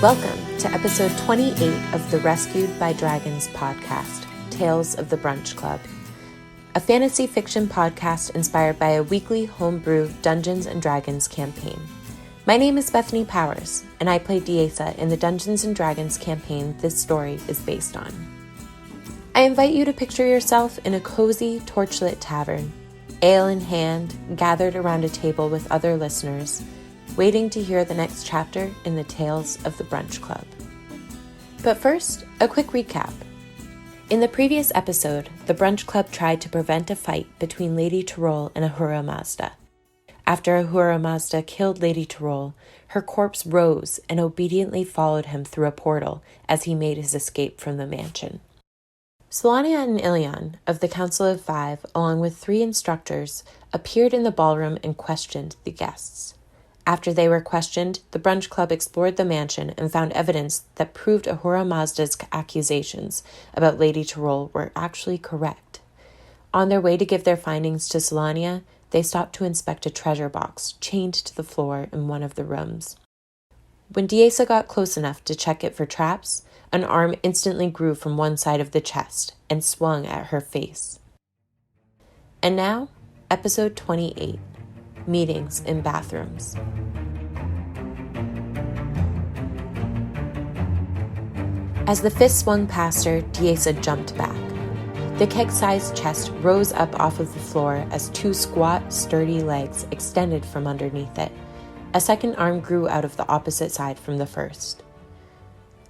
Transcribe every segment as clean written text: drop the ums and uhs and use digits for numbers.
Welcome to episode 28 of the Rescued by Dragons podcast, Tales of the Brunch Club, a fantasy fiction podcast inspired by a weekly homebrew Dungeons & Dragons campaign. My name is Bethany Powers, and I play Diesa in the Dungeons & Dragons campaign this story is based on. I invite you to picture yourself in a cozy, torchlit tavern, ale in hand, gathered around a table with other listeners, waiting to hear the next chapter in the Tales of the Brunch Club. But first, a quick recap. In the previous episode, the Brunch Club tried to prevent a fight between Lady Tyrol and Ahura Mazda. After Ahura Mazda killed Lady Tyrol, her corpse rose and obediently followed him through a portal as he made his escape from the mansion. Solania and Ilion, of the Council of Five, along with 3 instructors, appeared in the ballroom and questioned the guests. After they were questioned, the Brunch Club explored the mansion and found evidence that proved Ahura Mazda's accusations about Lady Tyrol were actually correct. On their way to give their findings to Solania, they stopped to inspect a treasure box chained to the floor in one of the rooms. When Diesa got close enough to check it for traps, an arm instantly grew from one side of the chest and swung at her face. And now, episode 28. Meetings in bathrooms. As the fist swung past her, Diesa jumped back. The keg-sized chest rose up off of the floor as 2 squat, sturdy legs extended from underneath it. A second arm grew out of the opposite side from the first.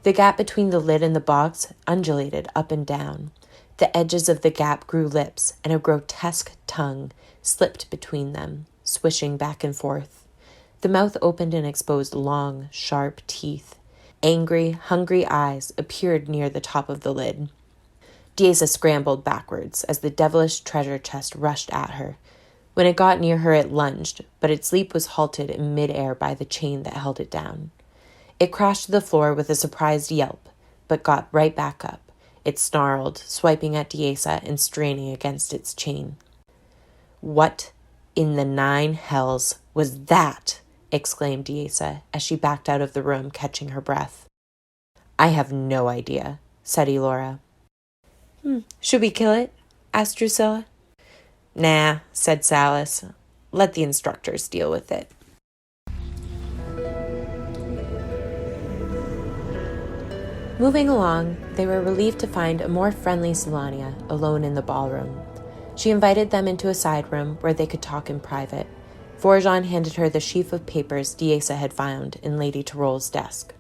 The gap between the lid and the box undulated up and down. The edges of the gap grew lips, and a grotesque tongue slipped between them, swishing back and forth. The mouth opened and exposed long, sharp teeth. Angry, hungry eyes appeared near the top of the lid. Diesa scrambled backwards as the devilish treasure chest rushed at her. When it got near her, it lunged, but its leap was halted in midair by the chain that held it down. It crashed to the floor with a surprised yelp, but got right back up. It snarled, swiping at Diesa and straining against its chain. "What in the 9 hells was that?" exclaimed Diesa as she backed out of the room, catching her breath. "I have no idea," said Elora. "Should we kill it?" asked Drusilla. "Nah," said Salas. "Let the instructors deal with it." Moving along, they were relieved to find a more friendly Solania alone in the ballroom. She invited them into a side room where they could talk in private. Forjan handed her the sheaf of papers Diesa had found in Lady Tyrol's desk.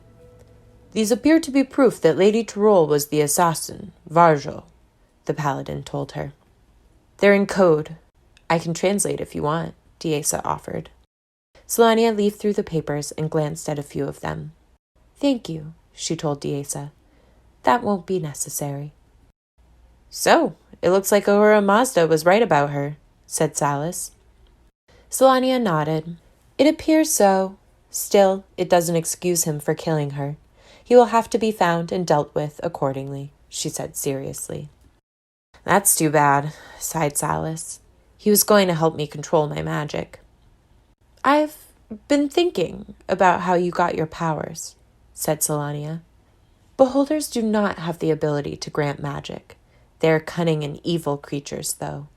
"These appear to be proof that Lady Tyrol was the assassin, Varjo," the paladin told her. "They're in code. I can translate if you want," Diesa offered. Solania leafed through the papers and glanced at a few of them. "Thank you," she told Diesa. "That won't be necessary." "So, it looks like Ahura Mazda was right about her," said Salas. Solania nodded. "It appears so. Still, it doesn't excuse him for killing her. He will have to be found and dealt with accordingly," she said seriously. "That's too bad," sighed Salas. "He was going to help me control my magic." "I've been thinking about how you got your powers," said Solania. "Beholders do not have the ability to grant magic. They are cunning and evil creatures, though.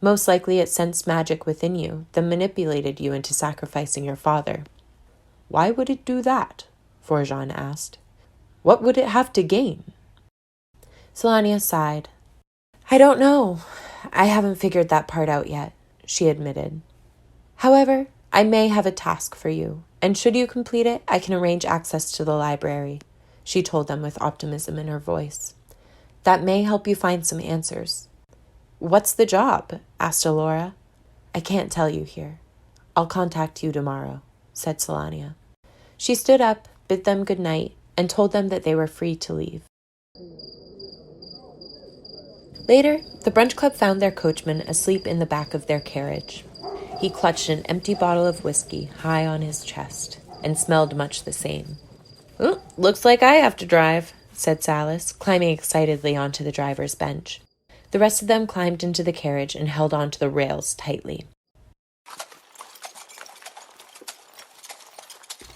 Most likely it sensed magic within you, then manipulated you into sacrificing your father." "Why would it do that?" Forjan asked. "What would it have to gain?" Solania sighed. "I don't know. I haven't figured that part out yet," she admitted. "However, I may have a task for you, and should you complete it, I can arrange access to the library," she told them with optimism in her voice. "That may help you find some answers." "What's the job?" asked Elora. "I can't tell you here. I'll contact you tomorrow," said Solania. She stood up, bid them good night, and told them that they were free to leave. Later, the Brunch Club found their coachman asleep in the back of their carriage. He clutched an empty bottle of whiskey high on his chest and smelled much the same. "Looks like I have to drive," said Salas, climbing excitedly onto the driver's bench. The rest of them climbed into the carriage and held onto the rails tightly.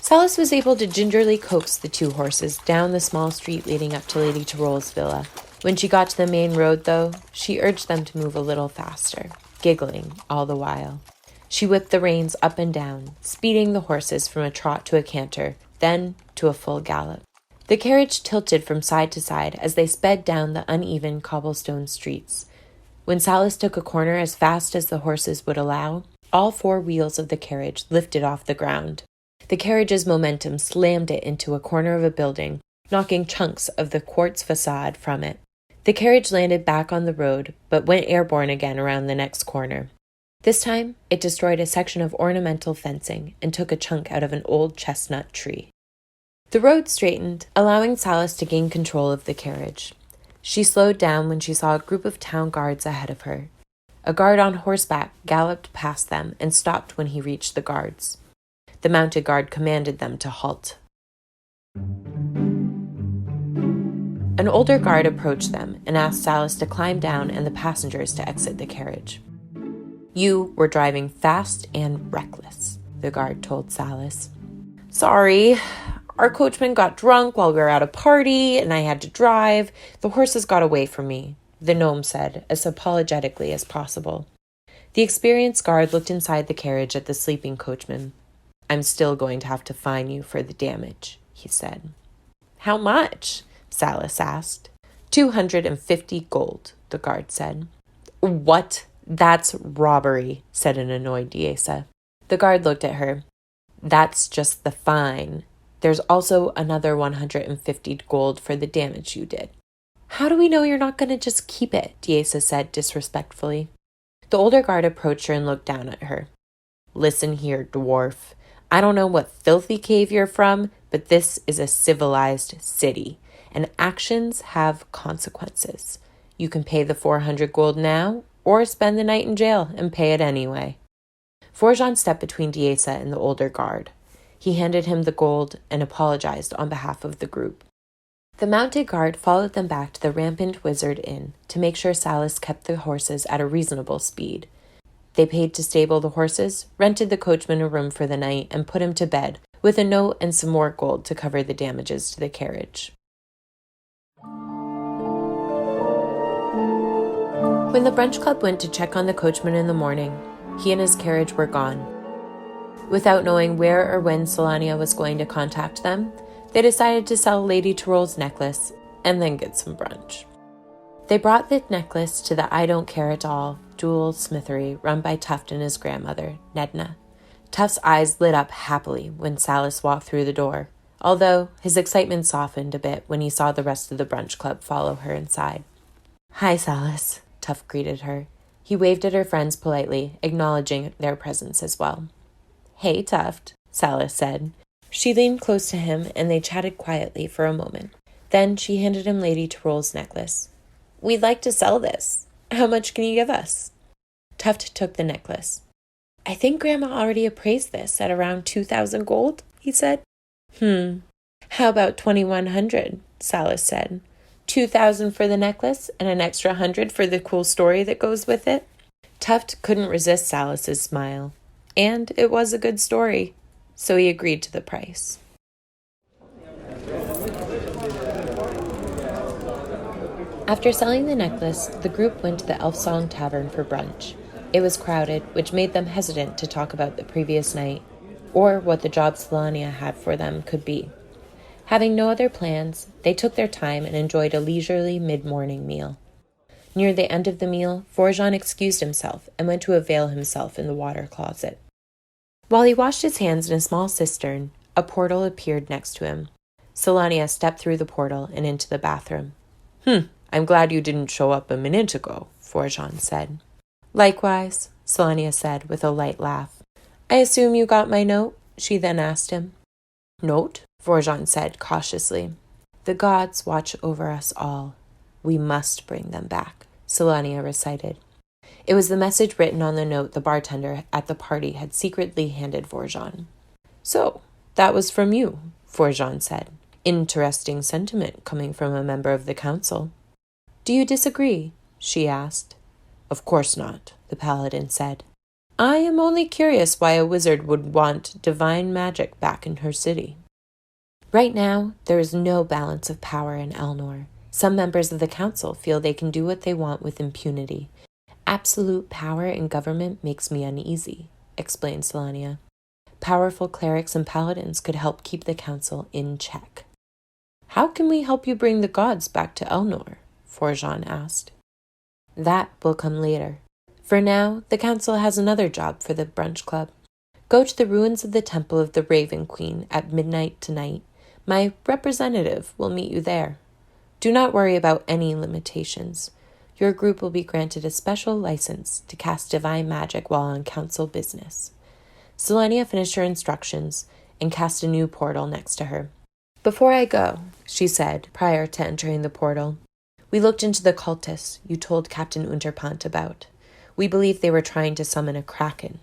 Salas was able to gingerly coax the two horses down the small street leading up to Lady Tyrrell's villa. When she got to the main road, though, she urged them to move a little faster, giggling all the while. She whipped the reins up and down, speeding the horses from a trot to a canter, then to a full gallop. The carriage tilted from side to side as they sped down the uneven cobblestone streets. When Salas took a corner as fast as the horses would allow, all four wheels of the carriage lifted off the ground. The carriage's momentum slammed it into a corner of a building, knocking chunks of the quartz facade from it. The carriage landed back on the road, but went airborne again around the next corner. This time, it destroyed a section of ornamental fencing and took a chunk out of an old chestnut tree. The road straightened, allowing Salas to gain control of the carriage. She slowed down when she saw a group of town guards ahead of her. A guard on horseback galloped past them and stopped when he reached the guards. The mounted guard commanded them to halt. An older guard approached them and asked Salas to climb down and the passengers to exit the carriage. "You were driving fast and reckless," the guard told Salas. "Sorry, our coachman got drunk while we were at a party and I had to drive. The horses got away from me," the gnome said, as apologetically as possible. The experienced guard looked inside the carriage at the sleeping coachman. "I'm still going to have to fine you for the damage," he said. "How much?" Salas asked. 250 gold, the guard said. "What? That's robbery," said an annoyed Diesa. The guard looked at her. "That's just the fine. There's also another 150 gold for the damage you did." "How do we know you're not going to just keep it?" Diesa said disrespectfully. The older guard approached her and looked down at her. "Listen here, dwarf. I don't know what filthy cave you're from, but this is a civilized city, and actions have consequences. You can pay the 400 gold now, or spend the night in jail and pay it anyway." Forjan stepped between Diesa and the older guard. He handed him the gold and apologized on behalf of the group. The mounted guard followed them back to the Rampant Wizard Inn to make sure Salas kept the horses at a reasonable speed. They paid to stable the horses, rented the coachman a room for the night, and put him to bed, with a note and some more gold to cover the damages to the carriage. When the brunch club went to check on the coachman in the morning, he and his carriage were gone. Without knowing where or when Solania was going to contact them, they decided to sell Lady Tyrrell's necklace and then get some brunch. They brought the necklace to the I Don't Care at All jewel smithery run by Tuft and his grandmother, Nedna. Tuft's eyes lit up happily when Salas walked through the door, although his excitement softened a bit when he saw the rest of the brunch club follow her inside. "Hi, Salas," Tuft greeted her. He waved at her friends politely, acknowledging their presence as well. "Hey, Tuft," Salas said. She leaned close to him and they chatted quietly for a moment. Then she handed him Lady Tyrrell's necklace. "We'd like to sell this. How much can you give us?" Tuft took the necklace. "I think Grandma already appraised this at around 2,000 gold, he said. How about 2,100, Salas said. 2,000 for the necklace and an extra 100 for the cool story that goes with it. Tuft couldn't resist Salas's smile, and it was a good story, so he agreed to the price. After selling the necklace, the group went to the Elf Song Tavern for brunch. It was crowded, which made them hesitant to talk about the previous night, or what the job Solania had for them could be. Having no other plans, they took their time and enjoyed a leisurely mid-morning meal. Near the end of the meal, Forjan excused himself and went to avail himself in the water closet. While he washed his hands in a small cistern, a portal appeared next to him. Solania stepped through the portal and into the bathroom. I'm glad you didn't show up a minute ago, Forjan said. Likewise, Solania said with a light laugh. I assume you got my note? She then asked him. Note? Forjan said cautiously. The gods watch over us all. We must bring them back, Solania recited. It was the message written on the note the bartender at the party had secretly handed Forjan. So, that was from you, Forjan said. Interesting sentiment coming from a member of the council. Do you disagree? She asked. Of course not, the paladin said. I am only curious why a wizard would want divine magic back in her city. Right now, there is no balance of power in Elnor. Some members of the council feel they can do what they want with impunity. Absolute power in government makes me uneasy, explained Selania. Powerful clerics and paladins could help keep the council in check. How can we help you bring the gods back to Elnor? Forjan asked. That will come later. For now, the council has another job for the Brunch Club. Go to the ruins of the Temple of the Raven Queen at midnight tonight. My representative will meet you there. Do not worry about any limitations. Your group will be granted a special license to cast divine magic while on council business. Selenia finished her instructions and cast a new portal next to her. Before I go, she said, prior to entering the portal, we looked into the cultists you told Captain Unterpant about. We believe they were trying to summon a kraken.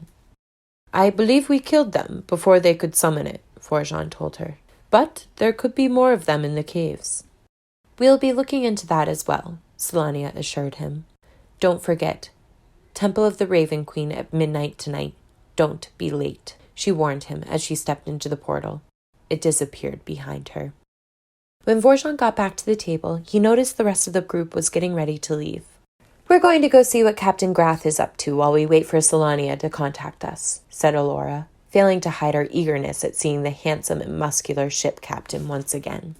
I believe we killed them before they could summon it, Forjan told her. But there could be more of them in the caves. We'll be looking into that as well, Selenia assured him. Don't forget, Temple of the Raven Queen at midnight tonight. Don't be late, she warned him as she stepped into the portal. It disappeared behind her. When Forjan got back to the table, he noticed the rest of the group was getting ready to leave. We're going to go see what Captain Grath is up to while we wait for Selania to contact us, said Alora, failing to hide her eagerness at seeing the handsome and muscular ship captain once again.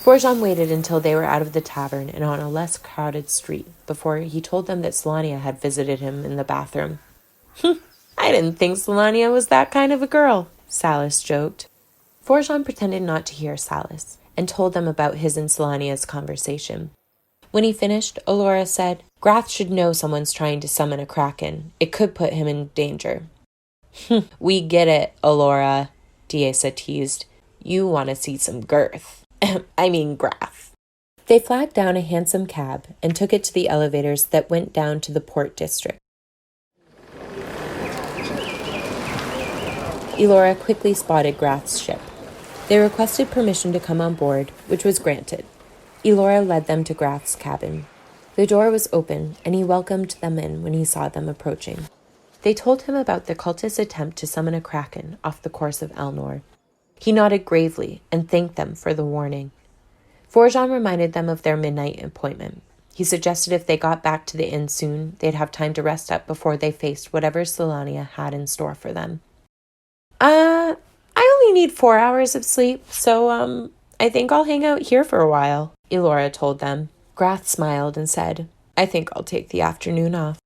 Forjan waited until they were out of the tavern and on a less crowded street before he told them that Selania had visited him in the bathroom. I didn't think Selania was that kind of a girl, Salis joked. Forjan pretended not to hear Salis and told them about his and Selania's conversation. When he finished, Alora said, Grath should know someone's trying to summon a kraken. It could put him in danger. We get it, Alora, Diesa teased. You want to see some girth. I mean Grath. They flagged down a handsome cab and took it to the elevators that went down to the port district. Elora quickly spotted Grath's ship. They requested permission to come on board, which was granted. Elora led them to Grath's cabin. The door was open, and he welcomed them in when he saw them approaching. They told him about the cultist's attempt to summon a kraken off the course of Elnor. He nodded gravely and thanked them for the warning. Forjan reminded them of their midnight appointment. He suggested if they got back to the inn soon, they'd have time to rest up before they faced whatever Selania had in store for them. I only need 4 hours of sleep, so, I think I'll hang out here for a while, Elora told them. Grath smiled and said, I think I'll take the afternoon off.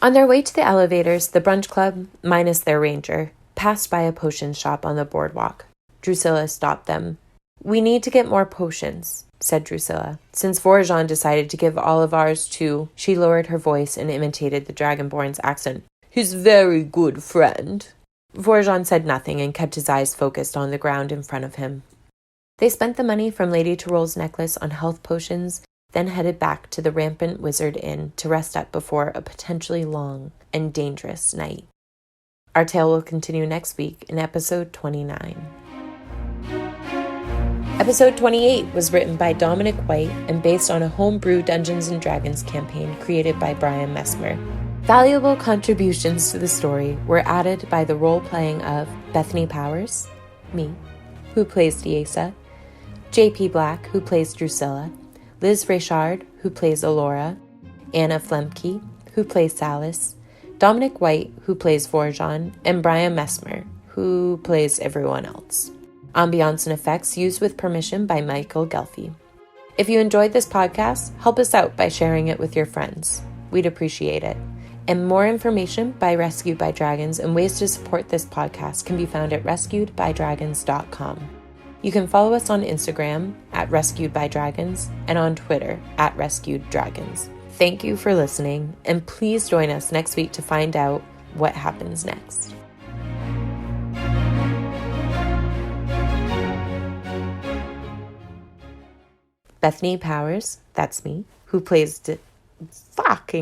On their way to the elevators, the Brunch Club, minus their ranger, passed by a potion shop on the boardwalk. Drusilla stopped them. We need to get more potions, said Drusilla. Since Forjan decided to give all of ours to, she lowered her voice and imitated the Dragonborn's accent. His very good friend. Forjan said nothing and kept his eyes focused on the ground in front of him. They spent the money from Lady Tyrol's necklace on health potions, then headed back to the Rampant Wizard Inn to rest up before a potentially long and dangerous night. Our tale will continue next week in episode 29. Episode 28 was written by Dominic White and based on a homebrew Dungeons & Dragons campaign created by Brian Messmer. Valuable contributions to the story were added by the role-playing of Bethany Powers, me, who plays Diesa, J.P. Black, who plays Drusilla, Liz Richard, who plays Alora, Anna Flemke, who plays Salis, Dominic White, who plays Forjan, and Brian Messmer, who plays everyone else. Ambiance and effects used with permission by Michael Gelfi. If you enjoyed this podcast, help us out by sharing it with your friends. We'd appreciate it. And more information by Rescued by Dragons and ways to support this podcast can be found at rescuedbydragons.com. You can follow us on Instagram at Rescued by Dragons and on Twitter at Rescued Dragons. Thank you for listening, and please join us next week to find out what happens next. Bethany Powers, that's me, who plays fuck.